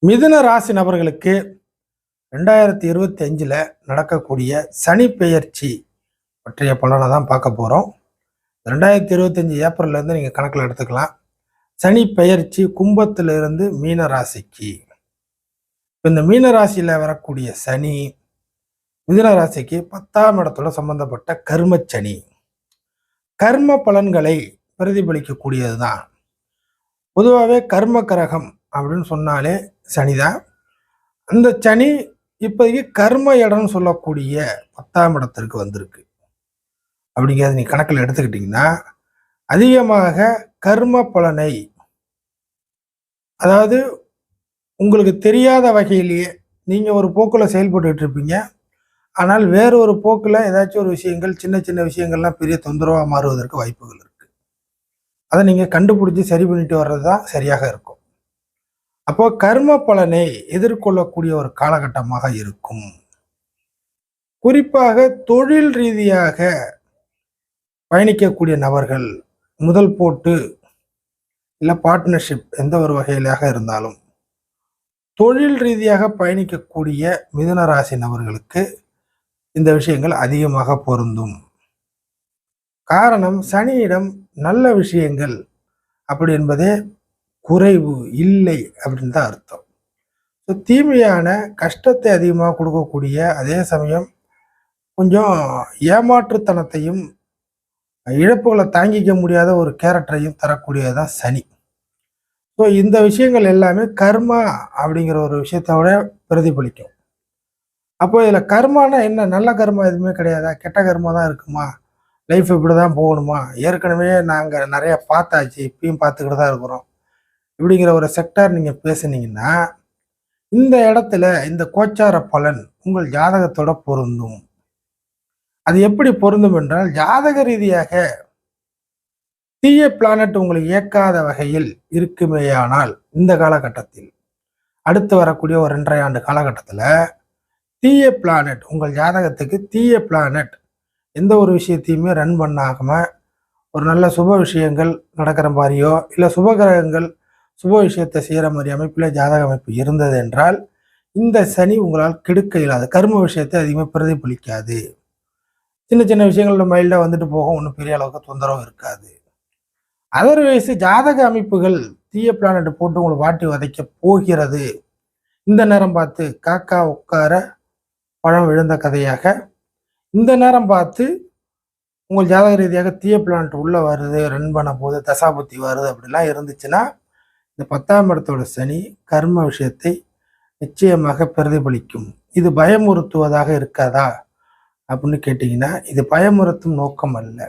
மிதுன ராசி நபர்களுக்கு 2025 நடக்கக்கூடிய சனி பெயர்ச்சி பற்றிய பலனை தான் பார்க்க போகிறோம். 2025 ஏப்ரல்லேருந்து நீங்கள் கணக்கில் எடுத்துக்கலாம். சனி பெயர்ச்சி கும்பத்திலிருந்து மீன ராசிக்கு. இந்த மீன ராசியில் வரக்கூடிய சனி மிதுன ராசிக்கு 10ஆம் இடத்துல சம்பந்தப்பட்ட கர்மச்சனி. கர்ம பலன்களை பிரதிபலிக்கக்கூடியது தான். பொதுவாகவே கர்ம கரகம் அப்படின்னு சொன்னாலே சனிதான். அந்த சனி இப்போதைக்கு கர்ம இடம்னு சொல்லக்கூடிய 10ஆம் இடத்திற்கு வந்திருக்கு. அப்படிங்கிறத நீ கணக்கில் எடுத்துக்கிட்டிங்கன்னா அதிகமாக கர்ம பலனை, அதாவது உங்களுக்கு தெரியாத வகையிலேயே நீங்கள் ஒரு போக்கில் செயல்பட்டு இருப்பீங்க. ஆனால் வேறு ஒரு போக்கில் ஏதாச்சும் ஒரு விஷயங்கள், சின்ன சின்ன விஷயங்கள்லாம் பெரிய தொந்தரவாக மாறுவதற்கு வாய்ப்புகள் இருக்குது. அதை நீங்கள் கண்டுபிடிச்சி சரி பண்ணிட்டு வர்றது தான் சரியாக இருக்கும். அப்போ கர்ம பலனை எதிர்கொள்ளக்கூடிய ஒரு காலகட்டமாக இருக்கும். குறிப்பாக தொழில் ரீதியாக பயணிக்கக்கூடிய நபர்கள், முதல் போட்டு இல்லை பார்ட்னர்ஷிப் எந்த ஒரு வகையிலாக இருந்தாலும் தொழில் ரீதியாக பயணிக்கக்கூடிய மிதுன ராசி நபர்களுக்கு இந்த விஷயங்கள் அதிகமாக பொருந்தும். காரணம், சனியிடம் நல்ல விஷயங்கள் அப்படி என்பதே குறைவு, இல்லை அப்படின்னு தான் அர்த்தம். ஸோ தீமையான கஷ்டத்தை அதிகமாக கொடுக்கக்கூடிய, அதே சமயம் கொஞ்சம் ஏமாற்றுத்தனத்தையும் இழப்புகளை தாங்கிக்க முடியாத ஒரு கேரக்டரையும் தரக்கூடியதான் சனி. ஸோ இந்த விஷயங்கள் எல்லாமே கர்மா அப்படிங்கிற ஒரு விஷயத்தோட பிரதிபலிக்கும். அப்போ இதில் கர்மானா என்ன? நல்ல கர்மா எதுவுமே கிடையாதா? கெட்ட கர்மா தான் இருக்குமா? லைஃப் இப்படி தான் போகணுமா? ஏற்கனவே நாங்கள் நிறைய பார்த்தாச்சு, இப்பயும் பார்த்துக்கிட்டு தான் இருக்கிறோம் இப்படிங்கிற ஒரு செக்டார் நீங்கள் பேசுனீங்கன்னா இந்த இடத்துல இந்த கோச்சார பலன் உங்கள் ஜாதகத்தோட பொருந்தும். அது எப்படி பொருந்தும் என்றால், ஜாதக ரீதியாக தீய பிளானட் உங்களை இயக்காத வகையில் இருக்குமேயானால் இந்த காலகட்டத்தில், அடுத்து வரக்கூடிய ஒரு 2.5 ஆண்டு காலகட்டத்தில் தீய பிளானட், உங்கள் ஜாதகத்துக்கு தீய பிளானட் எந்த ஒரு விஷயத்தையுமே ரன் பண்ணாமல் ஒரு நல்ல சுப விஷயங்கள் நடக்கிற மாதிரியோ இல்லை சுபகிரகங்கள் சுப விஷயத்தை செய்கிற மாதிரி அமைப்பில் ஜாதக அமைப்பு இருந்தது என்றால் இந்த சனி உங்களால் கெடுக்க இல்லாது. கர்ம விஷயத்தை அதிகமாக பிரதிபலிக்காது. சின்ன சின்ன விஷயங்கள் மைல்டாக வந்துட்டு போகும், ஒன்றும் பெரிய அளவுக்கு தொந்தரவு இருக்காது. அதர்வைஸ் ஜாதக அமைப்புகள் தீய பிளானட் போட்டு உங்களை வாட்டி வதைக்க போகிறது. இந்த நேரம் பார்த்து காக்கா உட்கார பழம் விழுந்த கதையாக, இந்த நேரம் பார்த்து உங்கள் ஜாதக ரீதியாக தீய பிளானட் உள்ளே வருது, ரன் பண்ண போது தசாபுத்தி வருது அப்படிலாம் இருந்துச்சுன்னா இந்த 10ஆம் இடத்தோட சனி கர்ம விஷயத்தை நிச்சயமாக பிரதிபலிக்கும். இது பயமுறுத்துவதாக இருக்காதா அப்படின்னு கேட்டிங்கன்னா, இது பயமுறுத்தும் நோக்கம் அல்ல.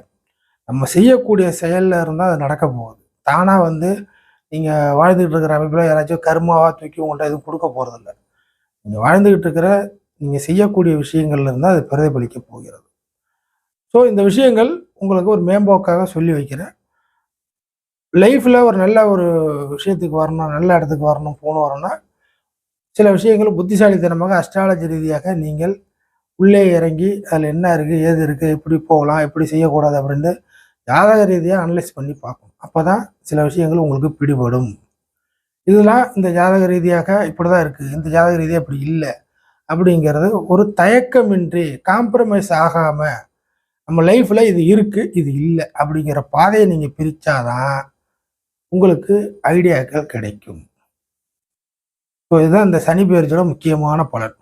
நம்ம செய்யக்கூடிய செயலில் இருந்தால் அது நடக்க போகுது. தானாக நீங்கள் வாழ்ந்துக்கிட்டு இருக்கிற அமைப்பில் யாராச்சும் கர்மாவாக தூக்கி உங்கள்கிட்ட எதுவும் கொடுக்க போகிறதில்ல. நீங்கள் வாழ்ந்துக்கிட்டு இருக்கிற நீங்கள் செய்யக்கூடிய விஷயங்கள்ல இருந்தால் அது பிரதிபலிக்க போகிறது. ஸோ இந்த விஷயங்கள் உங்களுக்கு ஒரு மேம்போக்காக சொல்லி வைக்கிறேன். லைஃப்பில் ஒரு நல்ல ஒரு விஷயத்துக்கு வரணும், நல்ல இடத்துக்கு வரணும், வரணும்னா சில விஷயங்கள் புத்திசாலித்தனமாக அஸ்ட்ராலஜி ரீதியாக நீங்கள் உள்ளே இறங்கி அதில் என்ன இருக்குது, ஏது இருக்குது, எப்படி போகலாம், எப்படி செய்யக்கூடாது அப்படின்ட்டு ஜாதக ரீதியாக அனலைஸ் பண்ணி பார்க்கணும். அப்போ தான் சில விஷயங்கள் உங்களுக்கு பிடிபடும். இதெல்லாம் இந்த ஜாதக ரீதியாக இப்படி தான் இருக்குது, இந்த ஜாதக ரீதியாக இப்படி இல்லை அப்படிங்கிறது ஒரு தயக்கமின்றி காம்ப்ரமைஸ் ஆகாமல் நம்ம லைஃப்பில் இது இருக்குது இது இல்லை அப்படிங்கிற பாதையை நீங்கள் பிரித்தாதான் உங்களுக்கு ஐடியாக்கள் கிடைக்கும். ஸோ இதுதான் இந்த சனி பெயர்ச்சியோட முக்கியமான பலன்.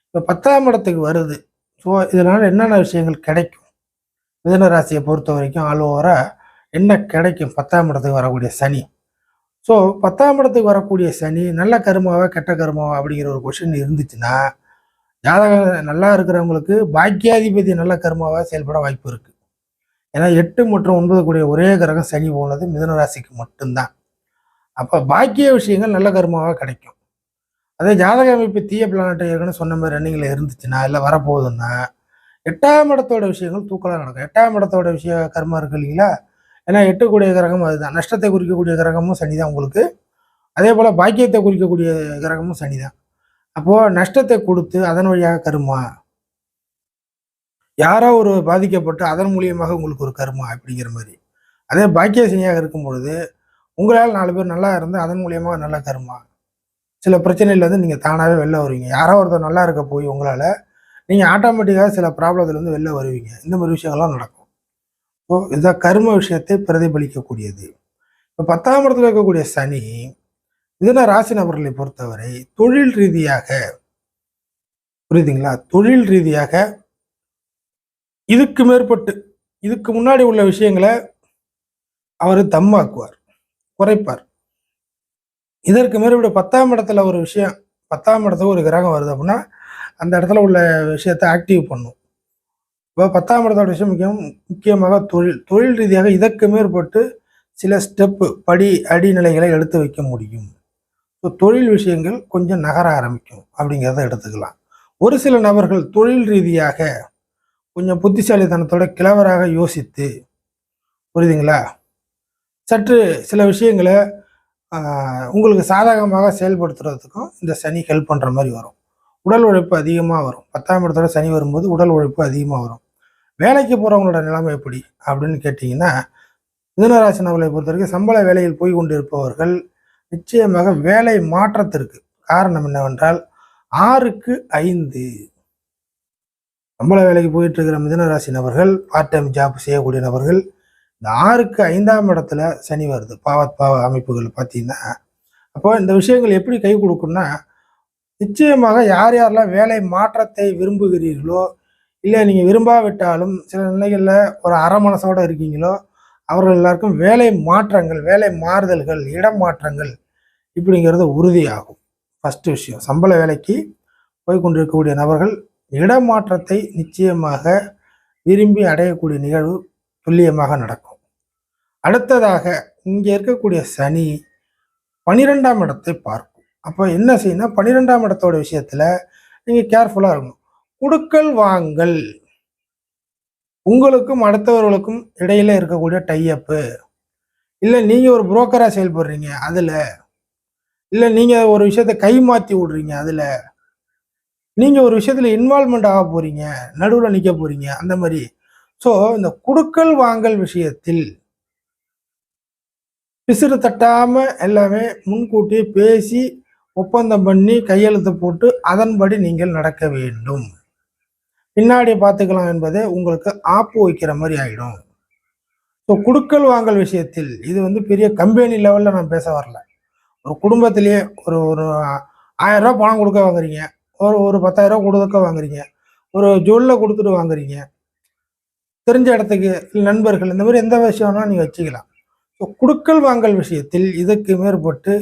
இப்போ 10ஆம் இடத்துக்கு வருது. ஸோ இதனால் என்னென்ன விஷயங்கள் கிடைக்கும்? மிதுன ராசியை பொறுத்த வரைக்கும் ஆல் ஓவராக என்ன கிடைக்கும் 10ஆம் இடத்துக்கு வரக்கூடிய சனி? ஸோ 10ஆம் இடத்துக்கு வரக்கூடிய சனி நல்ல கருமாவா கெட்ட கருமாவா அப்படிங்கிற ஒரு கொஸ்டின் இருந்துச்சுன்னா, ஜாதகம் நல்லா இருக்கிறவங்களுக்கு பாக்கியாதிபதி நல்ல கருமாவாக செயல்பட வாய்ப்பு இருக்குது. ஏன்னா 8 மற்றும் 9 கூடிய ஒரே கிரகம் சனி போனது மிதுன ராசிக்கு மட்டும்தான். அப்போ பாக்கிய விஷயங்கள் நல்ல கருமாவாக கிடைக்கும். அதே ஜாதக அமைப்பு தீய பிளானட்டை ஏற்கனவே சொன்ன மாதிரி ரன்னிங்கில் இருந்துச்சுன்னா, இல்லை வரப்போகுதுன்னா 8ஆம் இடத்தோட விஷயங்கள் தூக்கலாக நடக்கும். 8ஆம் இடத்தோட கர்மா இருக்கு இல்லைங்களா? ஏன்னா 8 கூடிய கிரகம் அதுதான். நஷ்டத்தை குறிக்கக்கூடிய கிரகமும் சனி தான் உங்களுக்கு. அதே போல் பாக்கியத்தை குறிக்கக்கூடிய கிரகமும் சனி தான். அப்போது நஷ்டத்தை கொடுத்து அதன் வழியாக கருமா, யாரோ ஒரு பாதிக்கப்பட்டு அதன் மூலியமாக உங்களுக்கு ஒரு கருமா அப்படிங்கிற மாதிரி. அதே பாக்கிய சனியாக இருக்கும் பொழுது உங்களால் 4 பேர் நல்லா இருந்து அதன் மூலியமாக நல்ல கருமா. சில பிரச்சனையிலேருந்து நீங்கள் தானாகவே வெளில வருவீங்க. யாரோ ஒருத்தர் நல்லா இருக்க போய் உங்களால் நீங்கள் ஆட்டோமேட்டிக்காக சில ப்ராப்ளத்துலேருந்து வெளில வருவீங்க. இந்த மாதிரி விஷயங்கள்லாம் நடக்கும். ஸோ இதுதான் கர்ம விஷயத்தை பிரதிபலிக்கக்கூடியது. இப்போ 10ஆம் இடத்துல இருக்கக்கூடிய சனி மிதுன ராசி நபர்களை பொறுத்தவரை தொழில் ரீதியாக, புரியுதுங்களா? தொழில் ரீதியாக இதுக்கு மேற்பட்டு இதுக்கு முன்னாடி உள்ள விஷயங்களை அவர் தம்மாக்குவார், குறைப்பார். இதற்கு மேற்பட்டு 10ஆம் இடத்துல ஒரு விஷயம், 10ஆம் இடத்துக்கு ஒரு கிரகம் வருது அப்படின்னா அந்த இடத்துல உள்ள விஷயத்தை ஆக்டிவ் பண்ணும். இப்போ 10ஆம் இடத்தோட விஷயம் முக்கியமாக தொழில் ரீதியாக இதற்கு மேற்பட்டு சில ஸ்டெப்பு, படி அடிநிலைகளை எடுத்து வைக்க முடியும். ஸோ தொழில் விஷயங்கள் கொஞ்சம் நகர ஆரம்பிக்கும் அப்படிங்கிறத எடுத்துக்கலாம். ஒரு சில நபர்கள் தொழில் ரீதியாக கொஞ்சம் புத்திசாலித்தனத்தோட கிளவராக யோசித்து, புரியுதுங்களா, சற்று சில விஷயங்களை உங்களுக்கு சாதகமாக செயல்படுத்துறதுக்கும் இந்த சனி ஹெல்ப் பண்ணுற மாதிரி வரும். உடல் உழைப்பு அதிகமாக வரும். 10ஆம் இடத்தோட சனி வரும்போது உடல் உழைப்பு அதிகமாக வரும். வேலைக்கு போகிறவங்களோட நிலைமை எப்படி அப்படின்னு கேட்டிங்கன்னா, மிதுனராசி நபர்களை பொறுத்த வரைக்கும் சம்பள வேலையில் போய் கொண்டு இருப்பவர்கள் நிச்சயமாக வேலை மாற்றத்திற்கு காரணம் என்னவென்றால் 6க்கு 5 சம்பள வேலைக்கு போயிட்டு இருக்கிற மிதுனராசி நபர்கள், பார்ட் டைம் ஜாப் செய்யக்கூடிய நபர்கள், இந்த 6க்கு 5ஆம் இடத்துல சனி வருது. பாவ அமைப்புகள் பார்த்தீங்கன்னா, அப்போ இந்த விஷயங்கள் எப்படி கை கொடுக்கும்னா, நிச்சயமாக யார் யாரெல்லாம் வேலை மாற்றத்தை விரும்புகிறீர்களோ, இல்லை நீங்கள் விரும்பாவிட்டாலும் சில நிலைகளில் ஒரு அரை மனசோடு இருக்கீங்களோ, அவர்கள் எல்லாருக்கும் வேலை மாற்றங்கள், வேலை மாறுதல்கள், இடம் மாற்றங்கள் இப்படிங்கிறது உறுதியாகும். ஃபஸ்ட்டு விஷயம், சம்பள வேலைக்கு போய் கொண்டிருக்கக்கூடிய நபர்கள் இடமாற்றத்தை நிச்சயமாக விரும்பி அடையக்கூடிய நிகழ்வு துல்லியமாக நடக்கும். அடுத்ததாக இங்கே இருக்கக்கூடிய சனி 12ஆம் இடத்தை பார்க்கும். அப்போ என்ன செய்யணும், 12ஆம் இடத்தோட விஷயத்துல நீங்க கேர்ஃபுல்லா இருக்கணும். குடுக்கல் வாங்கல், உங்களுக்கும் அடுத்தவர்களுக்கும் இடையில இருக்கக்கூடிய டைஅப்பு, இல்லை நீங்க ஒரு புரோக்கரா செயல்படுறீங்க அதுல, இல்லை நீங்க ஒரு விஷயத்த கை மாத்தி விடுறீங்க அதுல, நீங்க ஒரு விஷயத்துல இன்வால்மெண்ட் ஆக போறீங்க, நடுவில் நிக்க போறீங்க அந்த மாதிரி. ஸோ இந்த குடுக்கல் வாங்கல் விஷயத்தில் பிசிறு தட்டாம எல்லாமே முன்கூட்டியே பேசி ஒப்பந்தம் பண்ணி கையெழுத்து போட்டு அதன்படி நீங்கள் நடக்க வேண்டும். பின்னாடி பார்த்துக்கலாம் என்பதை உங்களுக்கு ஆப்பு வைக்கிற மாதிரி ஆகிடும். ஸோ குடுக்கல் வாங்கல் விஷயத்தில் இது வந்து பெரிய கம்பெனி லெவலில் நான் பேச வரல. ஒரு குடும்பத்திலேயே ஒரு ஒரு 1000 ரூபா பணம் கொடுக்க வாங்குறீங்க, ஒரு ஒரு 10,000 ரூபா கொடுக்க வாங்குறீங்க, ஒரு ஜுவல்ல கொடுத்துட்டு வாங்குறீங்க, தெரிஞ்ச இடத்துக்கு நண்பர்கள், இந்த மாதிரி எந்த விஷயம்னா நீங்கள் வச்சுக்கலாம். ஸோ குடுக்கல் வாங்கல் விஷயத்தில் இதற்கு மேற்பட்டு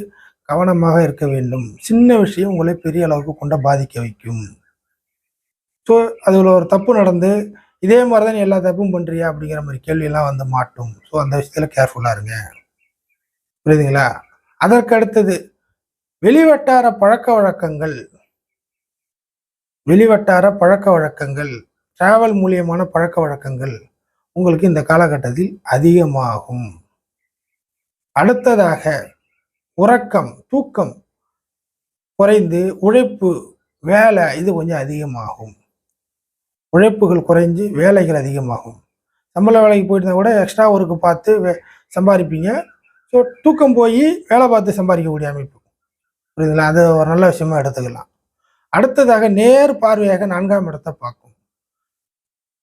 கவனமாக இருக்க வேண்டும். சின்ன விஷயம் உங்களை பெரிய அளவுக்கு கொண்ட பாதிக்க வைக்கும். ஸோ அதில் ஒரு தப்பு நடந்து இதே மாதிரி தான் நீ எல்லா தப்பும் பண்ணுறியா அப்படிங்கிற மாதிரி கேள்வியெல்லாம் வந்து மாட்டும். ஸோ அந்த விஷயத்தில் கேர்ஃபுல்லாக இருங்க, புரியுதுங்களா? அதற்கு அடுத்தது வெளிவட்டார பழக்க வழக்கங்கள், வெளிவட்டார பழக்க வழக்கங்கள், டிராவல் மூலியமான பழக்க வழக்கங்கள் உங்களுக்கு இந்த காலகட்டத்தில் அதிகமாகும். அடுத்ததாக உறக்கம், தூக்கம் குறைந்து உழைப்பு, வேலை இது கொஞ்சம் அதிகமாகும். உழைப்புகள் குறைஞ்சு வேலைகள் அதிகமாகும். சம்பள வேலைக்கு போயிட்டு இருந்தால் கூட எக்ஸ்ட்ரா ஒர்க்கு பார்த்து சம்பாதிப்பீங்க. ஸோ தூக்கம் போய் வேலை பார்த்து சம்பாதிக்கக்கூடிய அமைப்பு, புரியுதுங்களா? அது ஒரு நல்ல விஷயமா எடுத்துக்கலாம். அடுத்ததாக நேர் பார்வையாக 4ஆம் இடத்தை பார்க்கும்.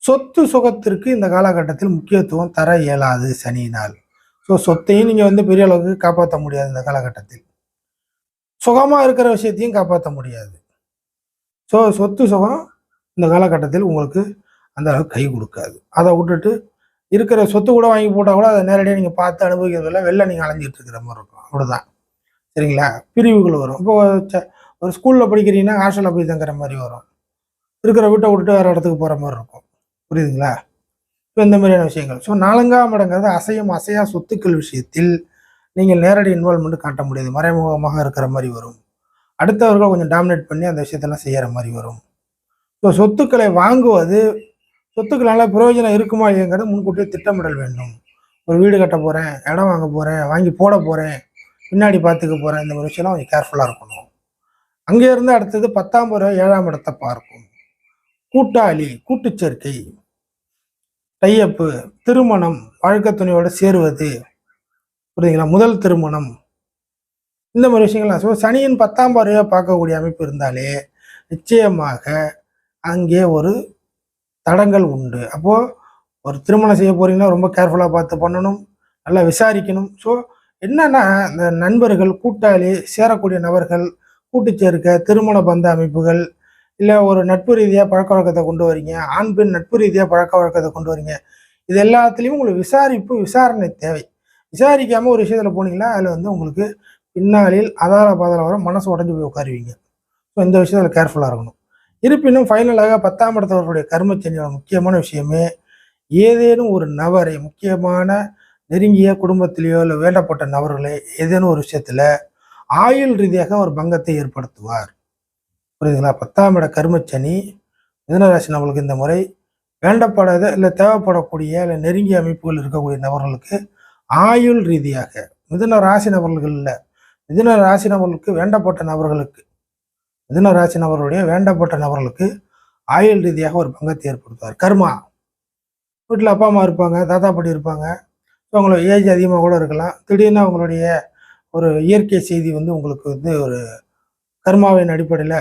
சொத்து சுகத்திற்கு இந்த காலகட்டத்தில் முக்கியத்துவம் தர இயலாது சனியினால். ஸோ சொத்தையும் நீங்கள் வந்து பெரிய அளவுக்கு காப்பாற்ற முடியாது இந்த காலகட்டத்தில். சுகமாக இருக்கிற விஷயத்தையும் காப்பாற்ற முடியாது. ஸோ சொத்து சுகம் இந்த காலகட்டத்தில் உங்களுக்கு அந்த அளவுக்கு கை கொடுக்காது. அதை விட்டுட்டு இருக்கிற சொத்து கூட வாங்கி போட்டால் கூட அதை நேரடியாக நீங்கள் பார்த்து அனுபவிக்கிறதில்ல, வெளில நீங்கள் அலைஞ்சிட்டு இருக்கிற மாதிரி இருக்கும். அப்படிதான், சரிங்களா? பிரிவுகள் வரும். இப்போ ஒரு ஸ்கூலில் படிக்கிறீங்கன்னா ஹாஸ்டலில் போய் தங்குற மாதிரி வரும். இருக்கிற வீட்டை விட்டுட்டு வேறு இடத்துக்கு போகிற மாதிரி இருக்கும், புரியுதுங்களா? ஸோ இந்த மாதிரியான விஷயங்கள். ஸோ 4ஆம் இடங்கிறது அசையா சொத்துக்கள் விஷயத்தில் நீங்கள் நேரடி இன்வால்மெண்ட் காட்ட முடியாது, மறைமுகமாக இருக்கிற மாதிரி வரும். அடுத்தவர்கள் கொஞ்சம் டாமினேட் பண்ணி அந்த விஷயத்தெல்லாம் செய்கிற மாதிரி வரும். ஸோ சொத்துக்களை வாங்குவது, சொத்துக்களால் பிரயோஜனம் இருக்குமா இல்லைங்கிறத முன்கூட்டியே திட்டமிடல் வேண்டும். ஒரு வீடு கட்ட போகிறேன், இடம் வாங்க போகிறேன், வாங்கி போட போகிறேன், பின்னாடி பார்த்துக்க போகிறேன், இந்த மாதிரி விஷயம்லாம் கொஞ்சம் கேர்ஃபுல்லாக இருக்கணும். அங்கே இருந்து அடுத்தது 10ஆம் முறை 7ஆம் இடத்தை பார்க்கும். கூட்டாளி, கூட்டுச்சேர்க்கை, டையப்பு, திருமணம், வாழ்க்கை துணையோடு சேருவது, புரியுதுங்களா? முதல் திருமணம், இந்த மாதிரி விஷயங்கள்லாம். ஸோ சனியின் 10ஆம் பார்வையாக பார்க்கக்கூடிய அமைப்பு இருந்தாலே நிச்சயமாக அங்கே ஒரு தடங்கள் உண்டு. அப்போது ஒரு திருமணம் செய்ய போறீங்கன்னா ரொம்ப கேர்ஃபுல்லாக பார்த்து பண்ணணும், நல்லா விசாரிக்கணும். ஸோ என்னன்னா, இந்த நண்பர்கள், கூட்டாளி, சேரக்கூடிய நபர்கள், கூட்டு சேர்க்கை, திருமண பந்த அமைப்புகள், இல்லை ஒரு நட்பு ரீதியாக பழக்கவழக்கத்தை கொண்டு வரீங்க, ஆண் பெண் நட்பு ரீதியாக பழக்கவழக்கத்தை கொண்டு வரீங்க. இது எல்லாத்துலேயும் உங்களுக்கு விசாரணை தேவை. விசாரிக்காமல் ஒரு விஷயத்தில் போனீங்கன்னா அதில் வந்து உங்களுக்கு பின்னாளில் அதால பாதாள வர மனசு உடஞ்சி போய் உட்காருவீங்க. ஸோ இந்த விஷயத்தில் கேர்ஃபுல்லாக இருக்கணும். இருப்பினும் ஃபைனலாக 10ஆம் இடத்தவர்களுடைய கர்மச்சனியோட முக்கியமான விஷயமே ஏதேனும் ஒரு நபரை, முக்கியமான நெருங்கிய குடும்பத்திலேயோ இல்லை வேண்டப்பட்ட நபர்களை ஏதேனும் ஒரு விஷயத்துல ஆயுள் ரீதியாக ஒரு பங்கத்தை ஏற்படுத்துவார். புரியுதுங்களா? 10ஆம் இட கர்மச்சனி மிதுனராசி நபர்களுக்கு இந்த முறை வேண்டப்படாத இல்லை தேவைப்படக்கூடிய இல்லை நெருங்கிய அமைப்புகள் இருக்கக்கூடிய நபர்களுக்கு ஆயுள் ரீதியாக, மிதுன ராசி நபர்கள் இல்லை, மிதுன ராசி நபர்களுக்கு வேண்டப்பட்ட நபர்களுக்கு, மிதுன ராசி நபர்களுடைய வேண்டப்பட்ட நபர்களுக்கு ஆயுள் ரீதியாக ஒரு பங்கத்தை ஏற்படுத்துவார். கர்மா வீட்டில் அப்பா அம்மா இருப்பாங்க, தாத்தா பாட்டி இருப்பாங்க. அவங்களோட ஏஜ் அதிகமாக கூட இருக்கலாம். திடீர்னு அவங்களுடைய ஒரு இயற்கை செய்தி வந்து உங்களுக்கு வந்து ஒரு கர்மாவின் அடிப்படையில்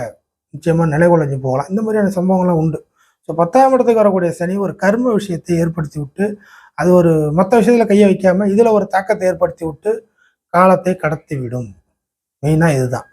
நிச்சயமாக நிலைகுலைஞ்சு போகலாம். இந்த மாதிரியான சம்பவங்கள்லாம் உண்டு. ஸோ 10ஆம் இடத்துக்கு வரக்கூடிய சனி ஒரு கர்ம விஷயத்தை ஏற்படுத்தி விட்டு, அது ஒரு மற்ற விஷயத்தில் கையை வைக்காமல் இதில் ஒரு தாக்கத்தை ஏற்படுத்தி விட்டு காலத்தை கடத்தி விடும். மெயினாக இதுதான்.